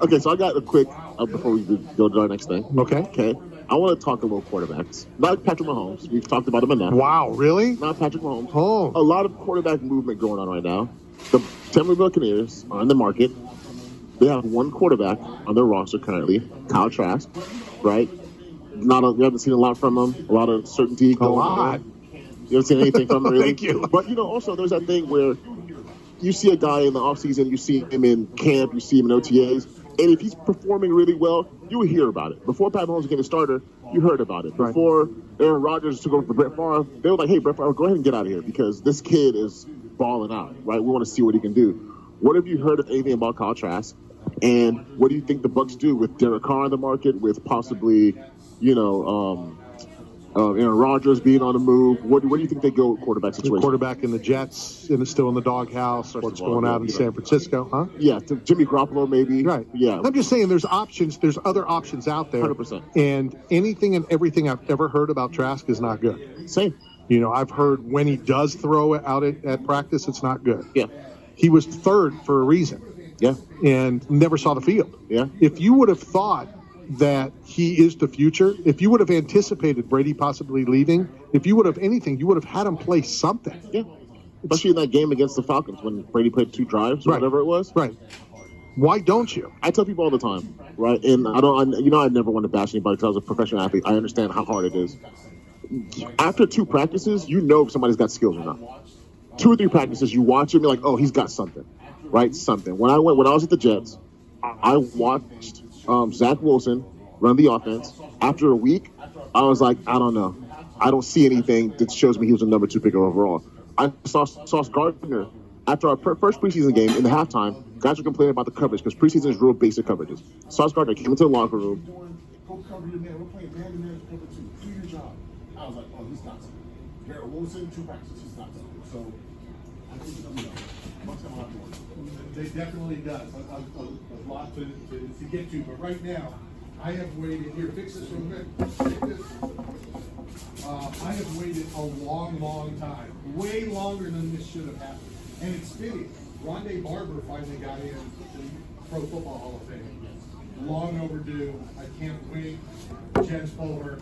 Okay, so I got a quick before we go to our next thing. Okay. I want to talk a little quarterbacks. Not Patrick Mahomes. We've talked about him enough. Wow, really? Not Patrick Mahomes. Oh. A lot of quarterback movement going on right now. The Tampa Bay Buccaneers are in the market. They have one quarterback on their roster currently, Kyle Trask, right? We haven't seen a lot from him. A lot of certainty. A lot. You haven't seen anything from him, really. Thank you. But, also there's that thing where you see a guy in the offseason, you see him in camp, you see him in OTAs, and if he's performing really well, you will hear about it. Before Pat Mahomes became a starter, you heard about it. Right. Before Aaron Rodgers took over for Brett Farve, they were like, hey, Brett Favre, go ahead and get out of here because this kid is balling out, right? We want to see what he can do. What have you heard of anything about Kyle Trask? And what do you think the Bucs do with Derek Carr in the market, with possibly, Aaron Rodgers being on the move? What do you think they go with quarterback situation? The quarterback in the Jets, and it's still in the doghouse. What's going on in San Francisco, huh? Yeah, Jimmy Garoppolo maybe. Right. Yeah. I'm just saying there's options. There's other options out there. 100%. And anything and everything I've ever heard about Trask is not good. Same. I've heard when he does throw it out at practice, it's not good. Yeah. He was third for a reason. Yeah. And never saw the field. Yeah. If you would have thought that he is the future, if you would have anticipated Brady possibly leaving, if you would have anything, you would have had him play something. Yeah. Especially in that game against the Falcons when Brady played 2 drives or whatever it was. Right. Why don't you? I tell people all the time, right? And I never want to bash anybody because I was a professional athlete. I understand how hard it is. After 2 practices, you know if somebody's got skills or not. 2 or 3 practices, you watch him, you're like, oh, he's got something, right? Something. When I was at the Jets, I watched Zach Wilson run the offense. After a week, I was like, I don't know. I don't see anything that shows me he was a number 2 pick overall. I saw Sauce Gardner after our first preseason game in the halftime. Guys were complaining about the coverage because preseason is real basic coverages. Sauce Gardner came into the locker room. Colt cover your man. We're playing man-to-man cover 2. Do your job. I was like, oh, he's got something. Garrett Wilson, 2 practices, he's got something. So I think Bucks have a lot to work. They definitely does. A lot to get to. But right now, I have waited. Here, fix this real quick. Fix this. I have waited a long, long time. Way longer than this should have happened. And it's fitting. Rondé Barber finally got in the Pro Football Hall of Fame. Long overdue. I can't wait. Jets Bowler.